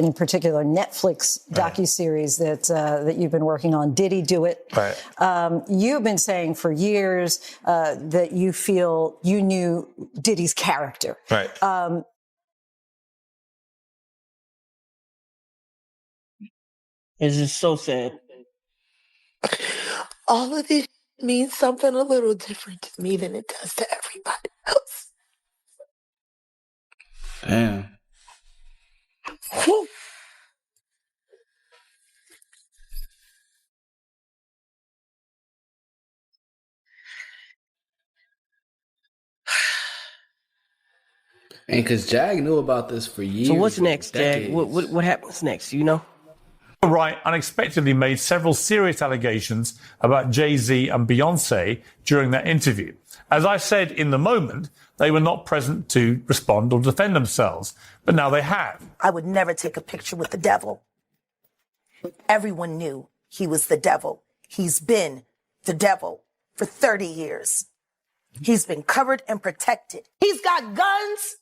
in particular Netflix docuseries that you've been working on. Diddy Do It. Right. You've been saying for years that you feel you knew Diddy's character. Right. It's just so sad. All of this means something a little different to me than it does to everybody else. Damn. Whew. And because Jag knew about this for years. So what's next, decades. Jag? What happens next, you know? Wright unexpectedly made several serious allegations about Jay-Z and Beyonce during that interview. As I said in the moment, they were not present to respond or defend themselves, but now they have. I would never take a picture with the devil. Everyone knew he was the devil. He's been the devil for 30 years. He's been covered and protected. He's got guns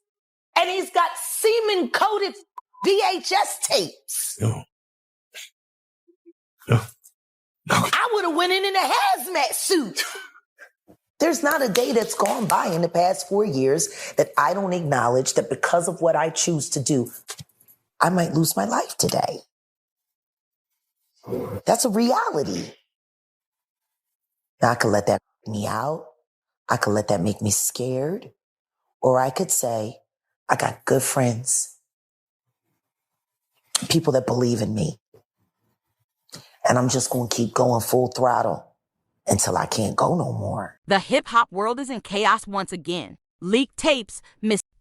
and he's got semen-coated VHS tapes. No. I would have went in a hazmat suit. There's not a day that's gone by in the past 4 years that I don't acknowledge that because of what I choose to do, I might lose my life today. That's a reality. Now, I could let that freak me out. I could let that make me scared. Or I could say, I got good friends, people that believe in me. And I'm just going to keep going full throttle until I can't go no more. The hip-hop world is in chaos once again. Leaked tapes,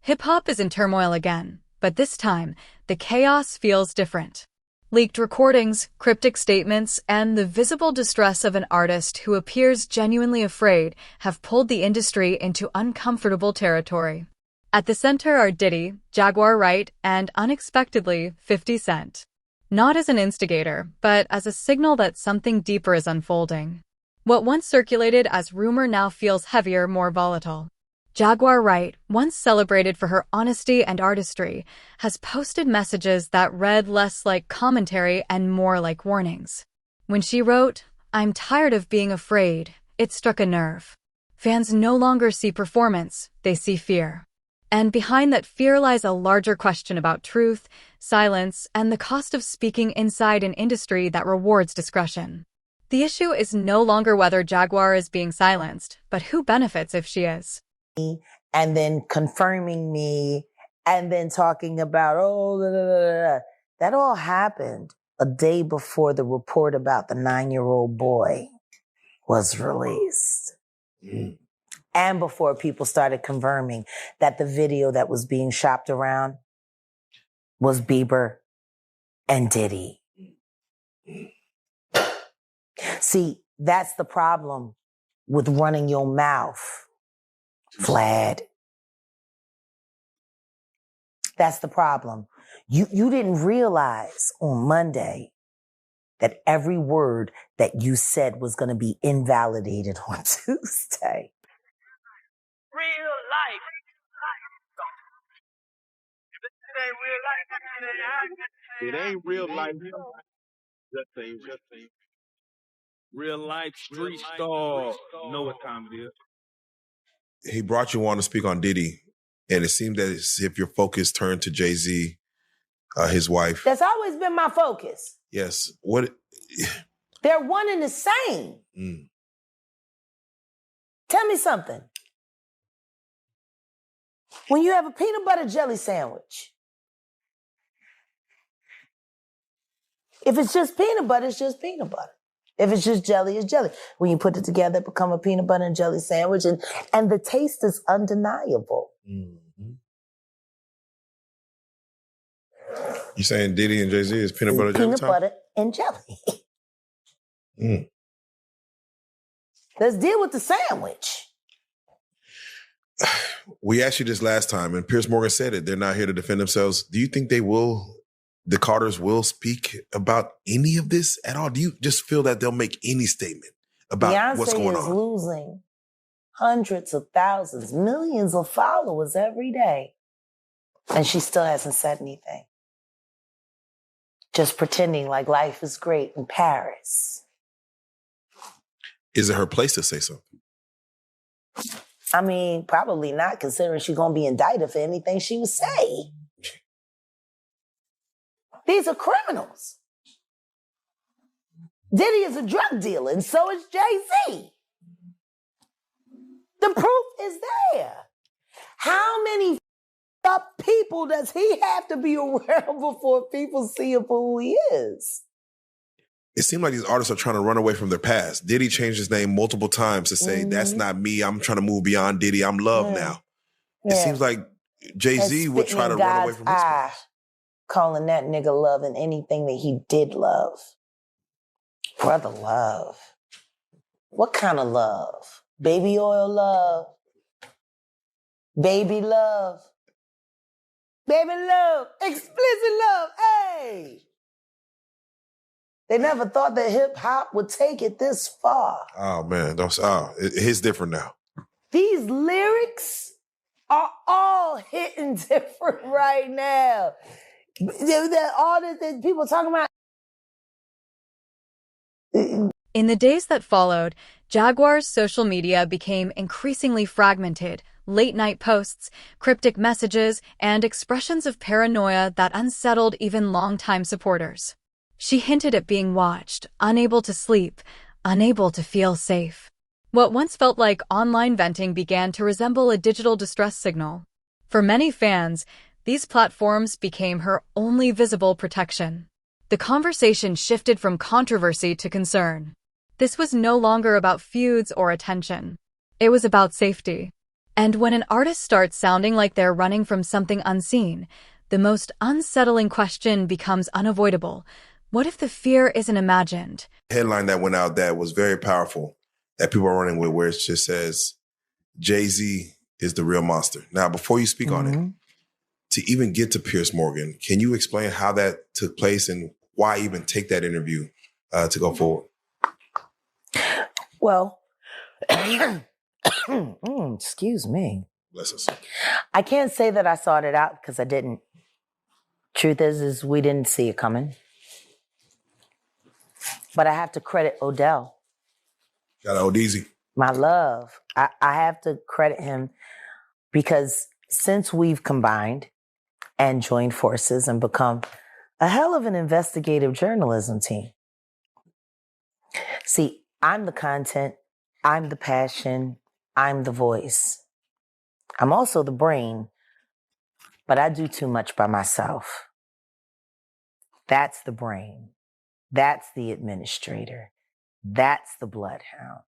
Hip-hop is in turmoil again, but this time, the chaos feels different. Leaked recordings, cryptic statements, and the visible distress of an artist who appears genuinely afraid have pulled the industry into uncomfortable territory. At the center are Diddy, Jaguar Wright, and unexpectedly, 50 Cent. Not as an instigator, but as a signal that something deeper is unfolding. What once circulated as rumor now feels heavier, more volatile. Jaguar Wright, once celebrated for her honesty and artistry, has posted messages that read less like commentary and more like warnings. When she wrote, "I'm tired of being afraid," it struck a nerve. Fans no longer see performance, they see fear. And behind that fear lies a larger question about truth, silence, and the cost of speaking inside an industry that rewards discretion. The issue is no longer whether Jaguar is being silenced, but who benefits if she is. And then confirming me, and then talking about, that all happened a day before the report about the 9-year-old boy was released. And before people started confirming that the video that was being shopped around was Bieber and Diddy. See, that's the problem with running your mouth, Vlad. That's the problem. You didn't realize on Monday that every word that you said was going to be invalidated on Tuesday. Real life. It ain't real life. Just ain't. Real life street star. You know what time it is. He brought you on to speak on Diddy, and it seemed as if your focus turned to Jay-Z, his wife. That's always been my focus. Yes. What? They're one and the same. Tell me something. When you have a peanut butter jelly sandwich, if it's just peanut butter, it's just peanut butter. If it's just jelly, it's jelly. When you put it together, it becomes a peanut butter and jelly sandwich, and the taste is undeniable. Mm-hmm. You saying Diddy and Jay-Z is peanut butter jelly? Peanut butter and jelly. Let's deal with the sandwich. We asked you this last time, and Piers Morgan said it. They're not here to defend themselves. Do you think the Carters will speak about any of this at all? Do you just feel that they'll make any statement about what's going on? Beyonce is losing hundreds of thousands, millions of followers every day. And she still hasn't said anything. just pretending like life is great in Paris. Is it her place to say something? I mean, probably not, considering she's going to be indicted for anything she would say. These are criminals. Diddy is a drug dealer, and so is Jay-Z. The proof is there. How many up people does he have to be around before people see him for who he is? It seems like these artists are trying to run away from their past. Diddy changed his name multiple times to say, that's not me. I'm trying to move beyond Diddy. I'm Love now. It seems like Jay-Z would try to run away from his past. Calling that nigga Love and anything that he did love. Brother love. What kind of love? Baby oil love. Baby love. Baby love. Explicit love. Hey! They never thought that hip hop would take it this far. Oh, man. It's different now. These lyrics are all hitting different right now. All that people talking about. In the days that followed, Jaguar's social media became increasingly fragmented. Late-night posts, cryptic messages, and expressions of paranoia that unsettled even longtime supporters. She hinted at being watched, unable to sleep, unable to feel safe. What once felt like online venting began to resemble a digital distress signal. For many fans, these platforms became her only visible protection. The conversation shifted from controversy to concern. This was no longer about feuds or attention. It was about safety. And when an artist starts sounding like they're running from something unseen, the most unsettling question becomes unavoidable. What if the fear isn't imagined? Headline that went out that was very powerful that people are running with, where it just says, Jay-Z is the real monster. Now, before you speak on it, to even get to Piers Morgan, can you explain how that took place and why even take that interview to go forward? Well, excuse me. Bless us. I can't say that I sought it out because I didn't. Truth is we didn't see it coming. But I have to credit Odell. Got to Odeezy. My love. I have to credit him because since we've combined and joined forces and become a hell of an investigative journalism team. See, I'm the content, I'm the passion, I'm the voice. I'm also the brain, but I do too much by myself. That's the brain. That's the administrator. That's the bloodhound.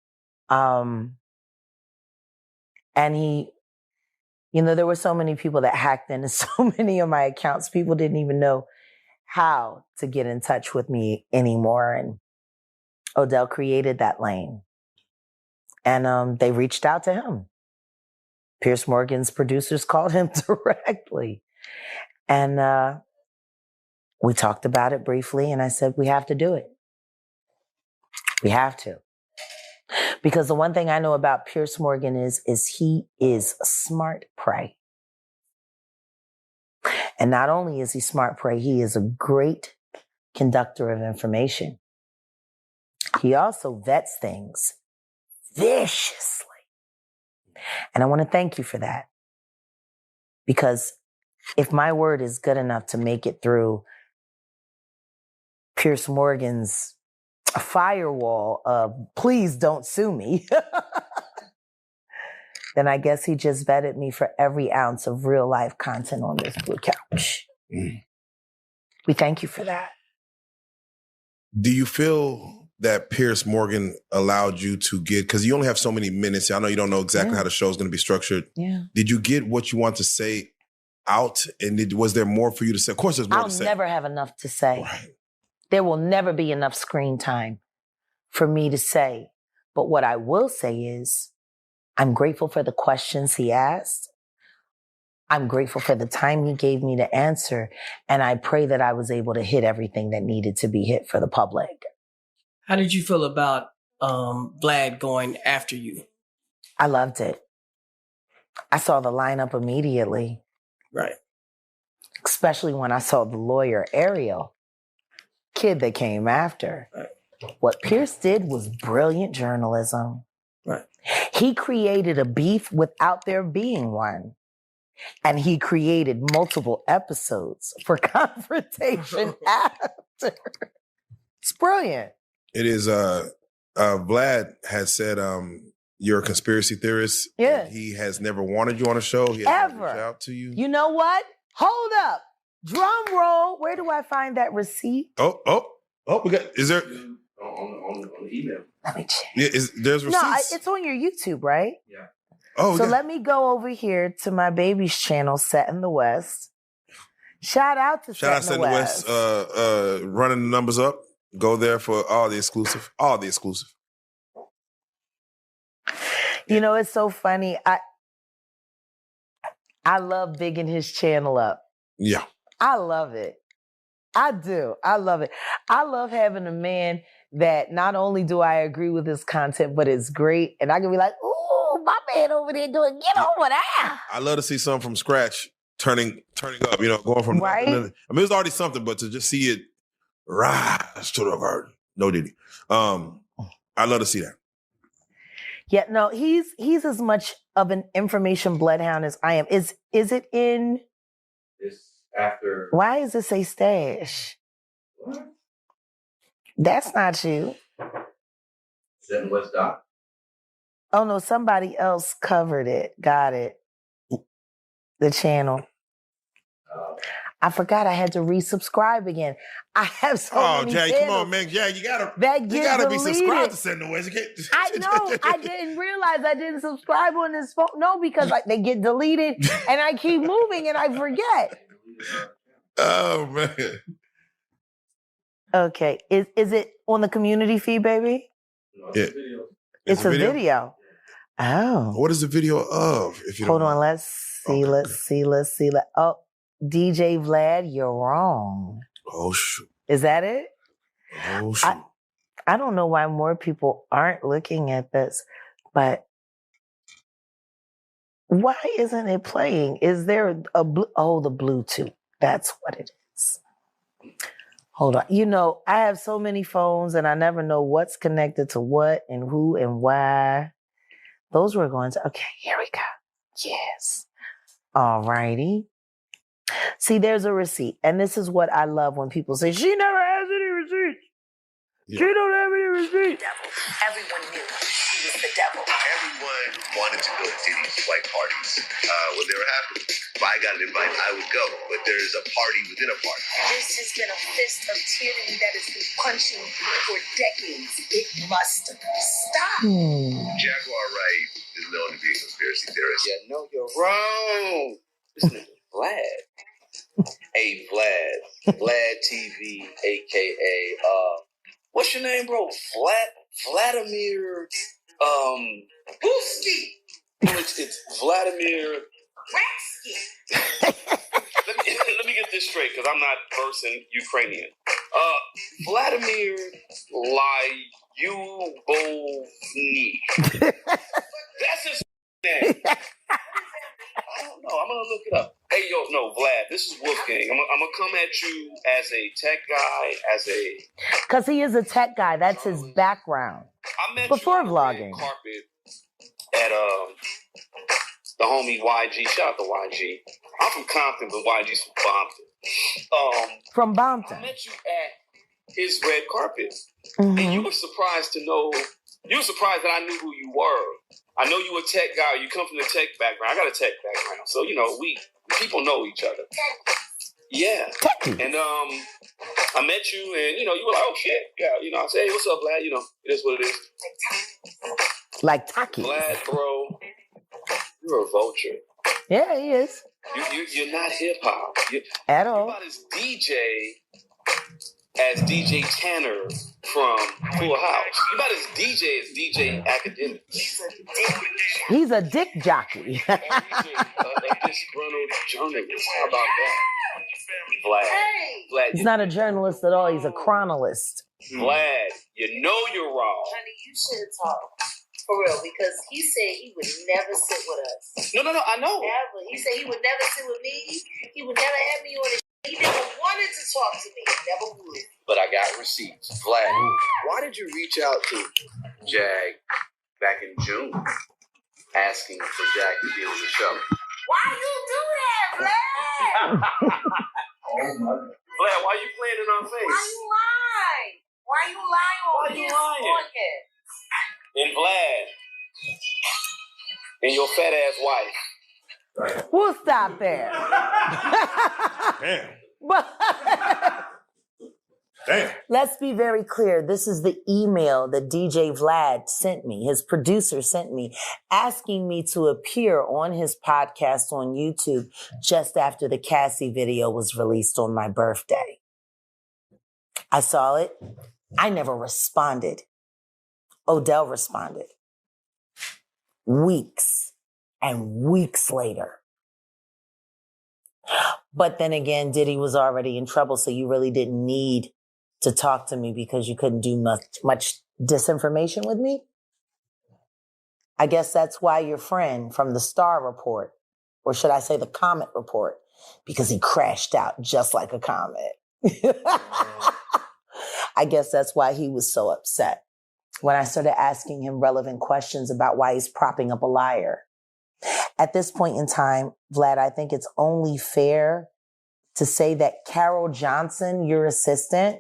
And he, there were so many people that hacked into so many of my accounts. People didn't even know how to get in touch with me anymore. And Odell created that lane. And they reached out to him. Piers Morgan's producers called him directly. And we talked about it briefly, and I said, we have to do it. We have to. Because the one thing I know about Piers Morgan is he is smart prey. And not only is he smart prey, he is a great conductor of information. He also vets things viciously. And I want to thank you for that. Because if my word is good enough to make it through Piers Morgan's firewall of please don't sue me, then I guess he just vetted me for every ounce of real life content on this blue couch. We thank you for that. Do you feel that Piers Morgan allowed you to get, because you only have so many minutes. I know you don't know exactly how the show is going to be structured. Yeah. Did you get what you want to say out? And was there more for you to say? Of course there's more to say. I'll never have enough to say. Right. There will never be enough screen time for me to say. But what I will say is I'm grateful for the questions he asked. I'm grateful for the time he gave me to answer. And I pray that I was able to hit everything that needed to be hit for the public. How did you feel about Vlad going after you? I loved it. I saw the lineup immediately. Right. Especially when I saw the lawyer, Ariel. kid that came after. Right. What Pierce did was brilliant journalism. Right. He created a beef without there being one. And he created multiple episodes for confrontation after. It's brilliant. It is. Vlad has said you're a conspiracy theorist. Yeah. He has never wanted you on a show. He has Ever. never reached out to you. You know what? Hold up. Drum roll. Where do I find that receipt? Oh. We got. Is there? On the email. Let me check. Yeah. There's receipts? No, it's on your YouTube, right? Yeah. Oh. So yeah. let me go over here to my baby's channel, Set in the West. Shout out to Shout out Set to in the the West. West. Running the numbers up. Go there for all the exclusive. You know, it's so funny. I love bigging his channel up. Yeah. I love it. I do. I love it. I love having a man that not only do I agree with his content, but it's great. And I can be like, ooh, my man over there doing, get over there. I love to see something from scratch turning up, going from Right? nothing to- I mean, it's already something, but to just see it rise to the garden. No Diddy. I love to see that. Yeah, no, he's as much of an information bloodhound as I am. Is it in? It's after. Why does it say stash? What? That's not you. Set in West Dock. Oh no, somebody else covered it. Got it. The channel. I forgot I had to resubscribe again. I have so many Jag, channels. come on, man. Jag, you gotta be deleted. subscribed to Set in the West. You can't. I know. I didn't realize I didn't subscribe on this phone. No, because they get deleted and I keep moving and I forget. Oh man. Okay. Is it on the community feed, baby? No, Yeah. video. It's a video. Oh. What is the video of? If you Hold don't on. mind? Let's see. Let's see. Oh, DJ Vlad, you're wrong. Oh shoot. Is that it? Oh shoot. I don't know why more people aren't looking at this, but why isn't it playing? Is there the Bluetooth. That's what it is. Hold on. I have so many phones and I never know what's connected to what and who and why. Those were going to, okay, here we go. Yes. All righty. See, there's a receipt. And this is what I love when people say, she never has any receipts. Yeah. She don't have any receipts. Everyone knew he was the devil. Everyone wanted to go to Diddy's white parties when they were happening. If I got an invite, I would go. But there's a party within a party. This has been a fist of tyranny that has been punching for decades. It must stop. Jaguar Wright is known to be a conspiracy theorist. Yeah, no, you're wrong. This nigga Vlad. Hey, Vlad TV, aka what's your name, bro? Vladimir Booski. It's Vladimir. Ratsky. Let me get this straight, because I'm not versed Ukrainian. Vladimir Lyubovny. That's his name. I don't know. I'm gonna look it up. Hey, Vlad, this is Wolfgang. I'm gonna come at you as a tech guy, Because he is a tech guy. That's his background. I met Before you on the vlogging. red carpet at the homie YG. Shout out to YG. I'm from Compton, but YG's from Bompton. From I Bompton. met you at his red carpet, Mhm. and you were surprised to know. You were surprised that I knew who you were. I know you a tech guy. You come from the tech background. I got a tech background, so we people know each other. Yeah, and I met you, and you were like, oh shit, yeah, I said, hey, what's up, Vlad? It is what it is. Like Taki. Vlad, bro, you're a vulture. Yeah, he is. You're not hip hop At You're all. about as DJ as DJ Tanner from Full House. You're about as DJ as DJ Academic. He's a dick jockey. A disgruntled journalist. How about that? Vlad. He's not a journalist at all. He's a chronolist. Vlad, you're wrong. Honey, you should talk. For real, because he said he would never sit with us. No, I know. Never. He said he would never sit with me. He would never have me on his He never wanted to talk to me. Never would. But I got receipts. Vlad, why did you reach out to Jag back in June asking for Jag to be on the show? Why you do that, Vlad? Vlad, why you playing in our face? Why you lying? Why you lying on Why you his lying? podcast? And Vlad and your fat ass wife. We'll stop there. Damn. But Damn. let's be very clear. This is the email that DJ Vlad sent me, his producer sent me, asking me to appear on his podcast on YouTube just after the Cassie video was released on my birthday. I saw it. I never responded. Odell responded. Weeks and weeks later. But then again, Diddy was already in trouble, so you really didn't need to talk to me because you couldn't do much disinformation with me. I guess that's why your friend from the Star Report, or should I say the Comet Report, because he crashed out just like a comet. I guess that's why he was so upset when I started asking him relevant questions about why he's propping up a liar. At this point in time, Vlad, I think it's only fair to say that Carol Johnson, your assistant,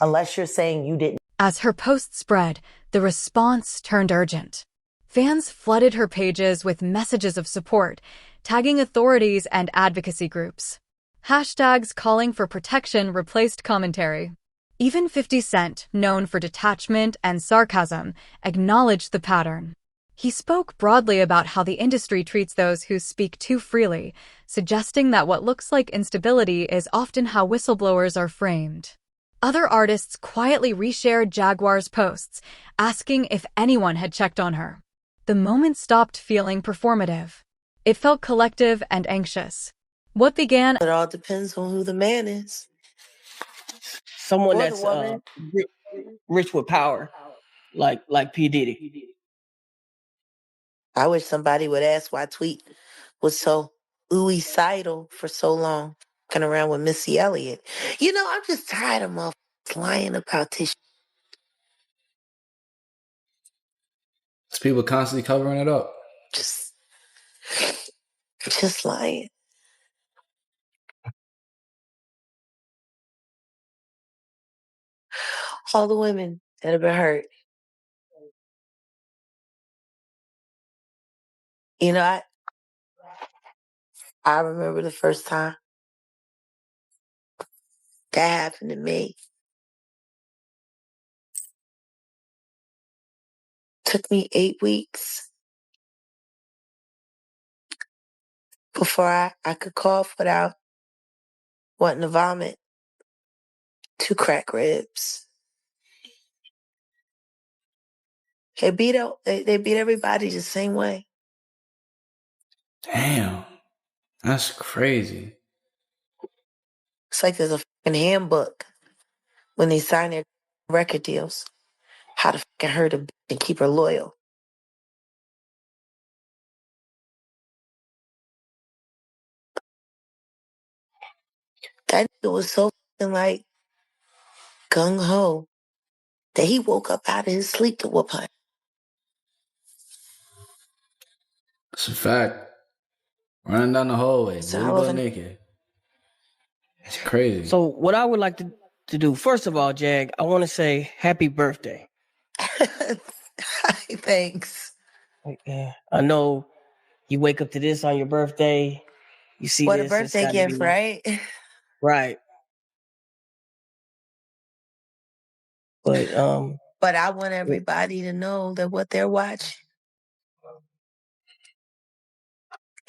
unless you're saying you didn't. As her post spread, the response turned urgent. Fans flooded her pages with messages of support, tagging authorities and advocacy groups. Hashtags calling for protection replaced commentary. Even 50 Cent, known for detachment and sarcasm, acknowledged the pattern. He spoke broadly about how the industry treats those who speak too freely, suggesting that what looks like instability is often how whistleblowers are framed. Other artists quietly reshared Jaguar's posts, asking if anyone had checked on her. The moment stopped feeling performative. It felt collective and anxious. What began— It all depends on who the man is. Someone Or the that's woman. rich with power, like P. Diddy. I wish somebody would ask why Tweet was so ooey-sidal for so long, walking around with Missy Elliott. You know, I'm just tired of motherfuckers lying about this. It's people constantly covering it up. Just lying. All the women that have been hurt. You know, I remember the first time that happened to me. Took me 8 weeks before I could cough without wanting to vomit. 2 crack ribs. They beat everybody the same way. Damn. That's crazy. It's like there's a fucking handbook when they sign their record deals. How to fucking hurt a bitch and keep her loyal. That nigga was so fucking like gung-ho that he woke up out of his sleep to whoop her. It's a fact. Running down the hallway, butt naked. It's crazy. So what I would like to do, first of all, Jag, I want to say happy birthday. Thanks. Yeah, I know you wake up to this on your birthday. You see What this. a birthday gift, right? Right. But I want everybody to know that what they're watching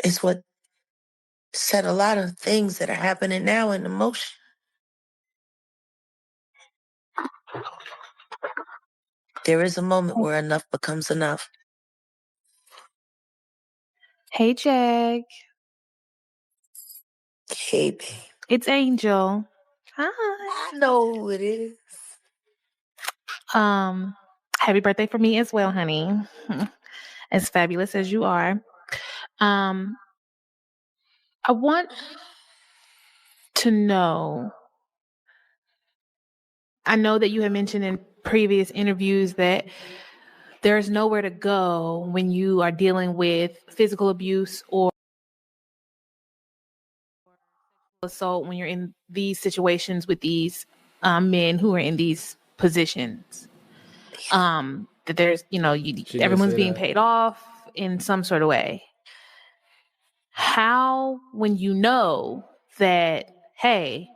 is what set a lot of things that are happening now in motion. There is a moment where enough becomes enough. Hey, Jag. Hey, babe. It's Angel. Hi. I know who it is. Happy birthday for me as well, honey. As fabulous as you are. I want to know. I know that you had mentioned in previous interviews that there's nowhere to go when you are dealing with physical abuse or assault, when you're in these situations with these men who are in these positions. That there's, everyone's being paid off in some sort of way. How, when you know that, hey,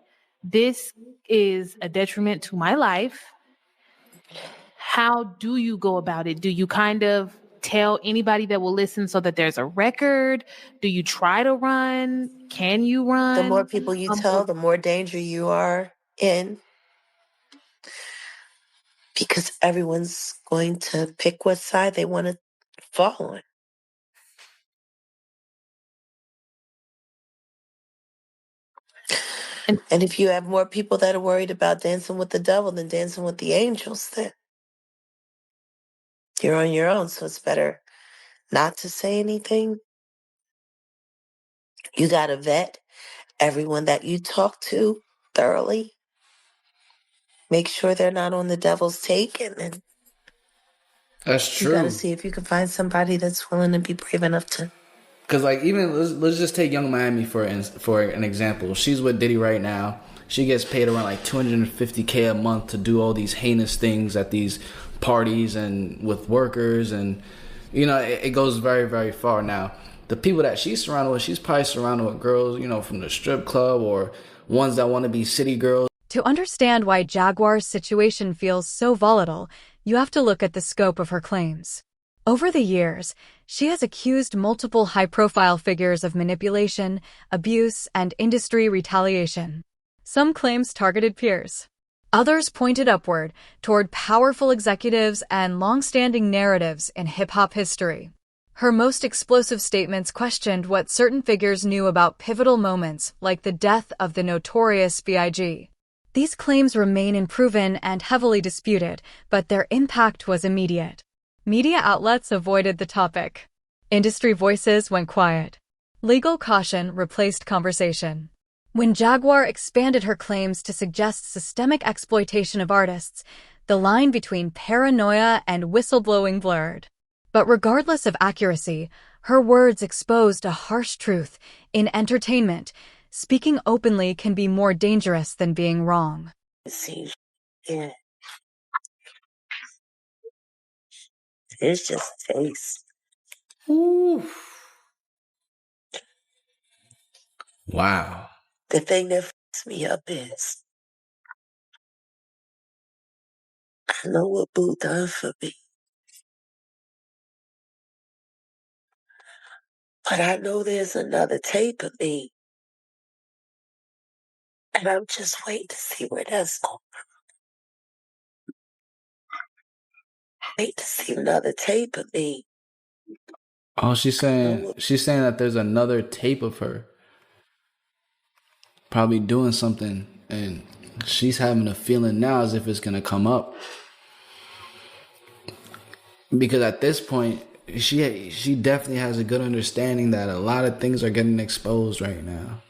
this is a detriment to my life, how do you go about it? Do you kind of tell anybody that will listen so that there's a record? Do you try to run? Can you run? The more people you tell, the more danger you are in, because everyone's going to pick what side they want to fall on. And if you have more people that are worried about dancing with the devil than dancing with the angels, then you're on your own. So it's better not to say anything. You got to vet everyone that you talk to thoroughly. Make sure they're not on the devil's take, and then That's true. you got to see if you can find somebody that's willing to be brave enough to. Because like even let's just take Young Miami for an example. She's with Diddy right now. She gets paid around like $250K a month to do all these heinous things at these parties and with workers, and it goes very, very far. Now the people that she's surrounded with, she's probably surrounded with girls, from the strip club or ones that want to be city girls. To understand why Jaguar's situation feels so volatile, you have to look at the scope of her claims. Over the years, she has accused multiple high-profile figures of manipulation, abuse, and industry retaliation. Some claims targeted peers. Others pointed upward toward powerful executives and long-standing narratives in hip-hop history. Her most explosive statements questioned what certain figures knew about pivotal moments like the death of the notorious B.I.G. These claims remain unproven and heavily disputed, but their impact was immediate. Media outlets avoided the topic. Industry voices went quiet. Legal caution replaced conversation. When Jaguar expanded her claims to suggest systemic exploitation of artists, the line between paranoia and whistleblowing blurred. But regardless of accuracy, her words exposed a harsh truth. In entertainment, speaking openly can be more dangerous than being wrong. Yeah. It's just taste. Ooh. Wow. The thing that fucks me up is I know what Boo done for me. But I know there's another tape of me. And I'm just waiting to see where that's going. Wait to see another tape of me. Oh, she's saying that there's another tape of her probably doing something, and she's having a feeling now as if it's gonna come up. Because at this point, she definitely has a good understanding that a lot of things are getting exposed right now.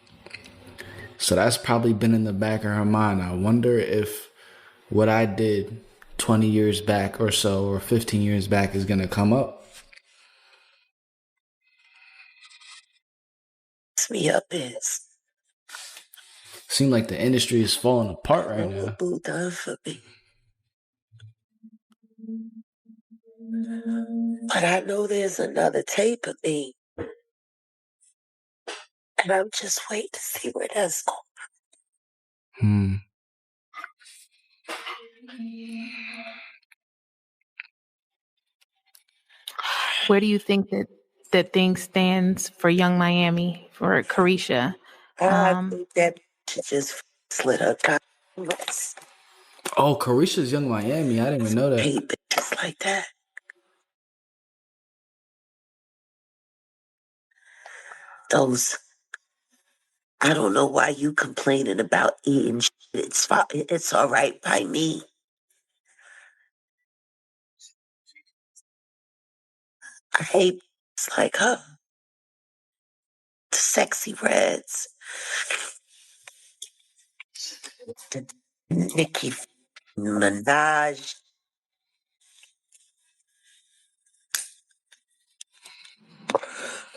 So that's probably been in the back of her mind. I wonder if what I did 20 years back or so, or 15 years back, is gonna come up. Me up is. Seem like the industry is falling apart right now. What Boo done for me. But I know there's another tape of me. And I'm just waiting to see where that's going. Where do you think that thing stands for Young Miami, for Carisha? I think that just slid her comments. Oh, Carisha's Young Miami. I didn't even know that. Hate bitches like that. Those, I don't know why you complaining about eating shit. It's all right by me. I hate bitches like her. The sexy reds. The Nicki Minaj.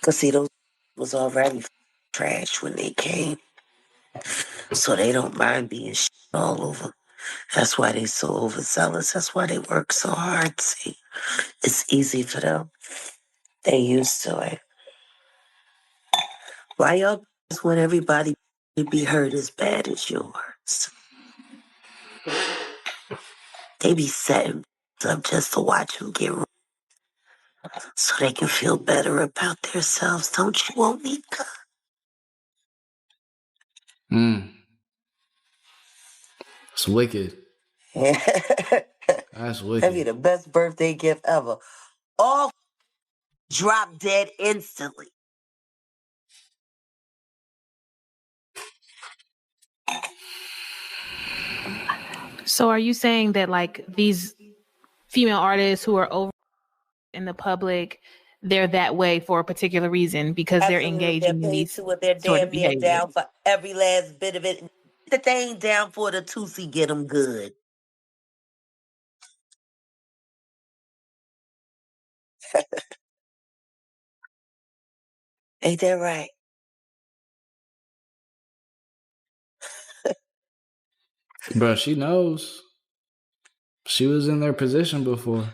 Cause see, those was already trash when they came. So they don't mind being shit all over. That's why they so overzealous. That's why they work so hard. See, it's easy for them. They used to it. Why y'all want everybody to be hurt as bad as yours? They be setting up just to watch them get so they can feel better about themselves. Don't you, Onika? It's wicked. That's That'd be wicked. the best birthday gift ever. All drop dead instantly. So are you saying that like these female artists who are over in the public, they're that way for a particular reason because they're Absolutely, they're engaging in paid these to it. They're sort of damn near behaviors? down for every last bit of it. That they ain't down for the Tootsie get them good. Ain't that right? Bro, she knows. She was in their position before.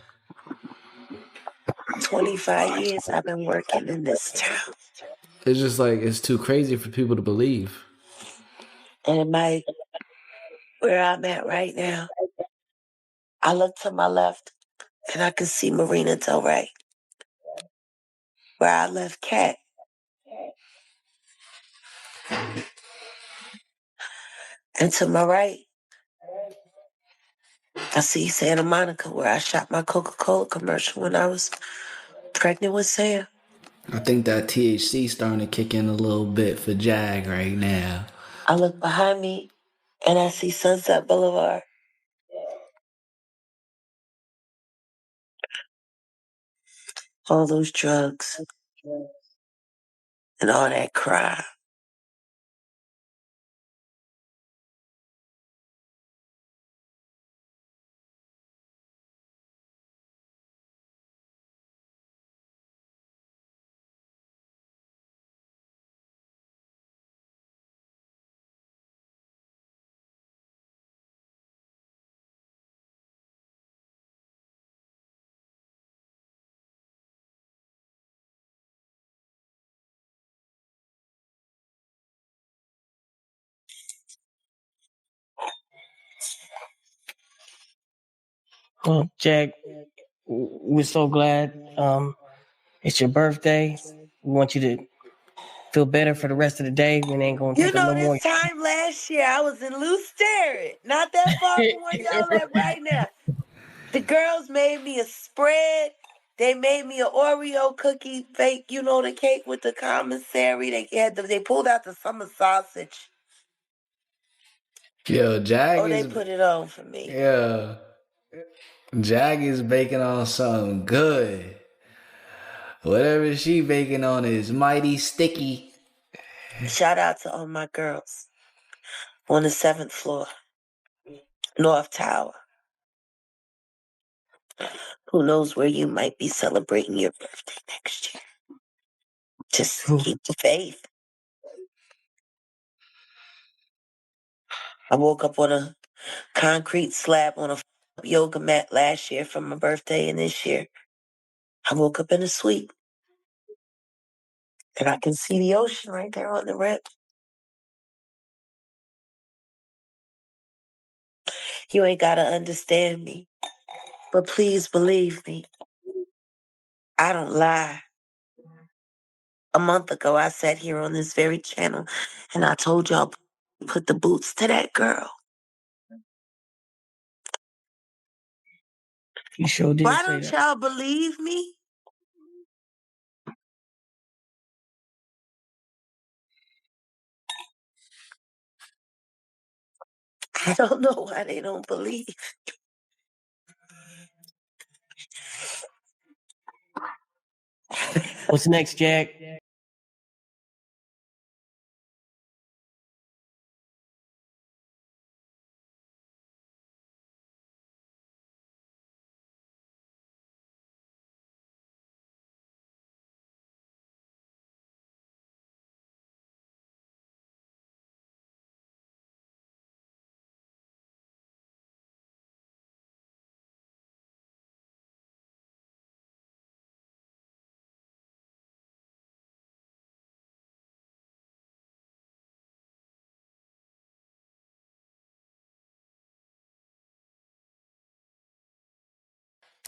25 years I've been working in this town. It's just like, it's too crazy for people to believe. And where I'm at right now, I look to my left and I can see Marina Del Rey. Where I left Cat. And to my right, I see Santa Monica where I shot my Coca-Cola commercial when I was pregnant with Sam. I think that THC starting to kick in a little bit for Jag right now. I look behind me and I see Sunset Boulevard. All those drugs and all that crime. Well, Jack, we're so glad it's your birthday. We want you to feel better for the rest of the day. We ain't gonna You take up know, no more. this time last year, I was in Lew Sterrett. Not that far from where y'all at right now. The girls made me a spread. They made me an Oreo cookie fake, you know, the cake with the commissary. They pulled out the summer sausage. Yo, Jag They is... put it on for me. Yeah. Jag is baking on something good. Whatever she baking on is mighty sticky. Shout out to all my girls on the 7th floor, North Tower. Who knows where you might be celebrating your birthday next year. Just keep the faith. I woke up on a concrete slab on a yoga mat last year for my birthday, and this year I woke up in a suite. And I can see the ocean right there on the rip. You ain't gotta understand me, but please believe me. I don't lie. A month ago, I sat here on this very channel and I told y'all, put the boots to that girl. You sure did Why say don't that. y'all believe me? I don't know why they don't believe. What's next, Jack?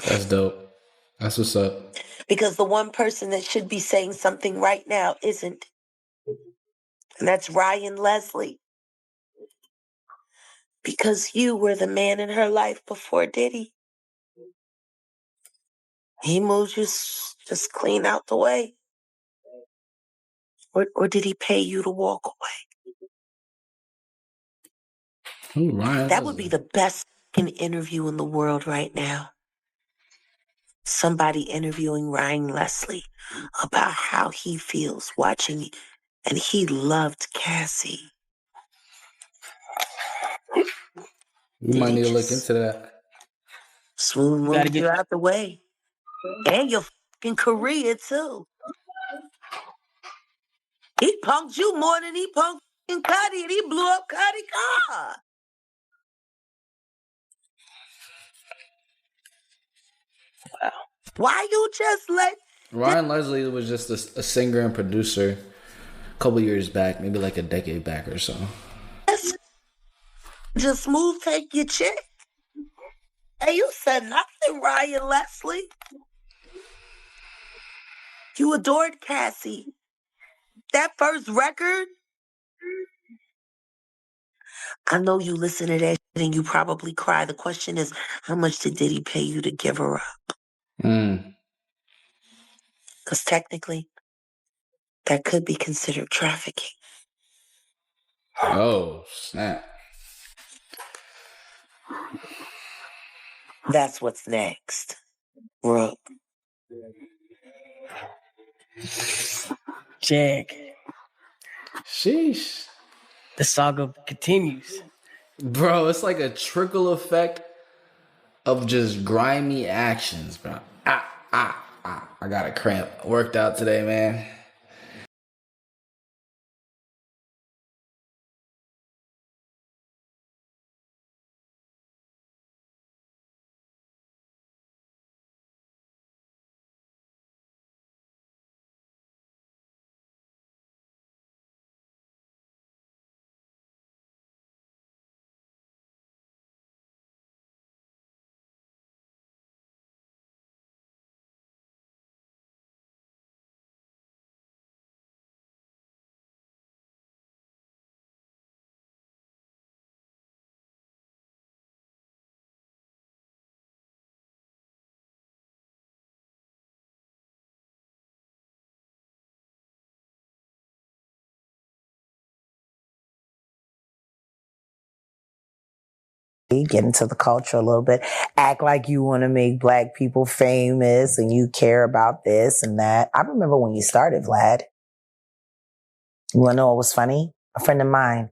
That's dope. That's what's up. Because the one person that should be saying something right now isn't. And that's Ryan Leslie. Because you were the man in her life before Diddy. He moved you just clean out the way. Or did he pay you to walk away? Ooh, Ryan That would be the best interview in the world right now. Somebody interviewing Ryan Leslie about how he feels watching, and he loved Cassie. We might need to look into that. Smooth moved you out the way. And your fucking career, too. He punked you more than he punked Cuddy, and he blew up Cuddy's car. Wow. Why you just let... Ryan Leslie was just a singer and producer a couple years back, maybe like a decade back or so. Just Smooth take your chick. Hey, you said nothing, Ryan Leslie. You adored Cassie. That first record, I know you listen to that shit and you probably cry. The question is, how much did Diddy pay you to give her up? Because technically, that could be considered trafficking. Oh, snap. That's what's next. Rook. Jag. Sheesh. The saga continues. Bro, it's like a trickle effect of just grimy actions, bro. I got a cramp. Worked out today, man. Get into the culture a little bit. Act like you want to make Black people famous and you care about this and that. I remember when you started, Vlad. You want to know what was funny? A friend of mine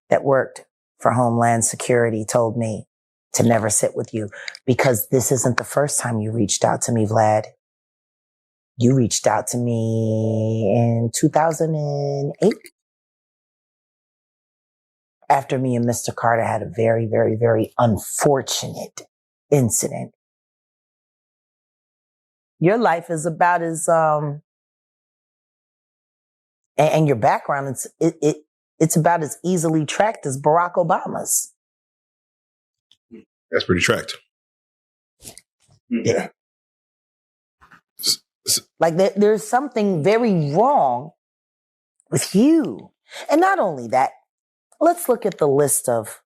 that worked for Homeland Security told me to never sit with you because this isn't the first time you reached out to me, Vlad. You reached out to me in 2008 after me and Mr. Carter had a very, very, very unfortunate incident. Your life is about as, and your background, it's about as easily tracked as Barack Obama's. That's pretty tracked. Yeah. Like there's something very wrong with you. And not only that, let's look at the list of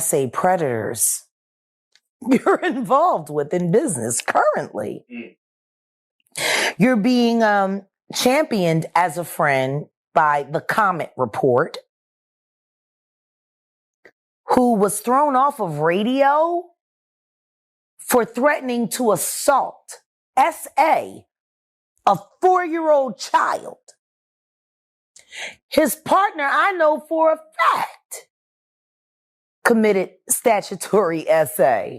SA predators you're involved with in business currently. You're being championed as a friend by the Comet Report, who was thrown off of radio for threatening to assault SA, a 4-year-old child. His partner, I know for a fact, committed statutory SA.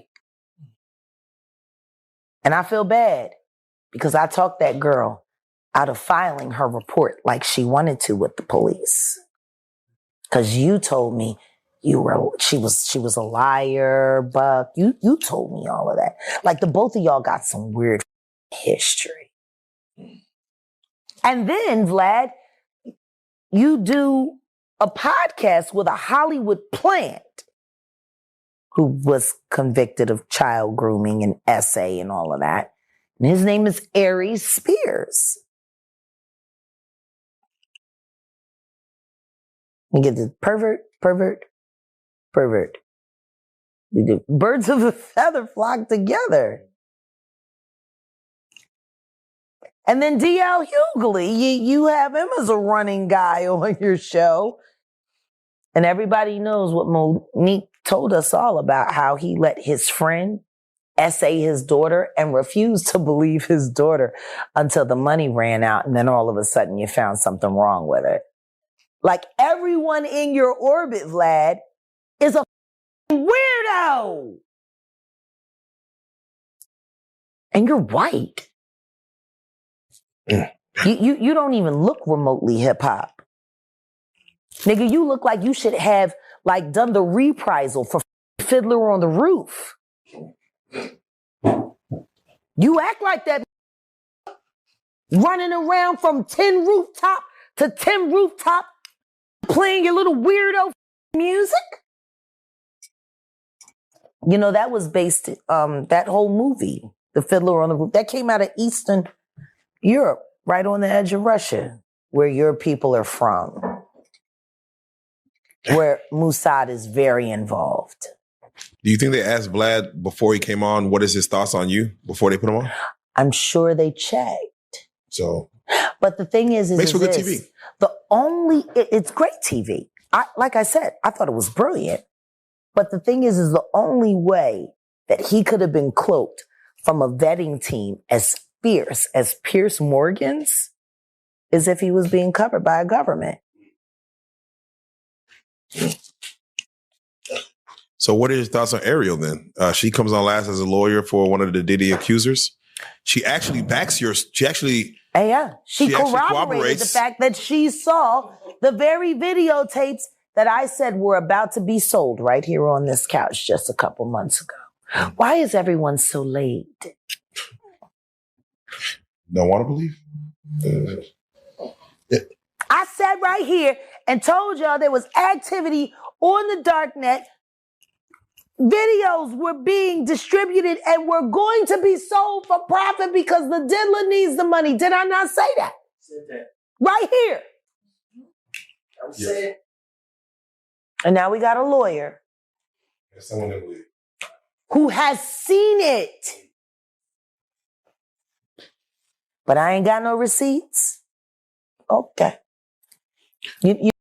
And I feel bad because I talked that girl out of filing her report like she wanted to with the police. Because you told me she was a liar, Buck. You told me all of that. Like the both of y'all got some weird history. And then, Vlad, you do a podcast with a Hollywood plant who was convicted of child grooming and SA and all of that. And his name is Aries Spears. You get the pervert. The birds of a feather flock together. And then D.L. Hughley, you have him as a running guy on your show. And everybody knows what Monique told us all about, how he let his friend essay his daughter and refused to believe his daughter until the money ran out. And then all of a sudden you found something wrong with it. Like everyone in your orbit, Vlad, is a weirdo. And you're white. You don't even look remotely hip hop. Nigga, you look like you should have like done the reprisal for Fiddler on the Roof. You act like that running around from 10 rooftop to 10 rooftop playing your little weirdo music. You know, that was based, that whole movie, The Fiddler on the Roof, that came out of Eastern Europe, right on the edge of Russia, where your people are from, where Mossad is very involved. Do you think they asked Vlad before he came on, what is his thoughts on you before they put him on? I'm sure they checked. So, but the thing is makes for good TV. It's great TV. Like I said, I thought it was brilliant. But the thing is the only way that he could have been cloaked from a vetting team as fierce as Piers Morgan's is if he was being covered by a government. So what are your thoughts on Ariel then? She comes on last as a lawyer for one of the Diddy accusers. She actually backs yours. She corroborated the fact that she saw the very videotapes that I said were about to be sold right here on this couch just a couple months ago. Why is everyone so late? Don't want to believe? I sat right here and told y'all there was activity on the dark net. Videos were being distributed and were going to be sold for profit because the diddler needs the money. Did I not say that? Said that. Right here. I'm saying. And now we got a lawyer who has seen it. But I ain't got no receipts. Okay. You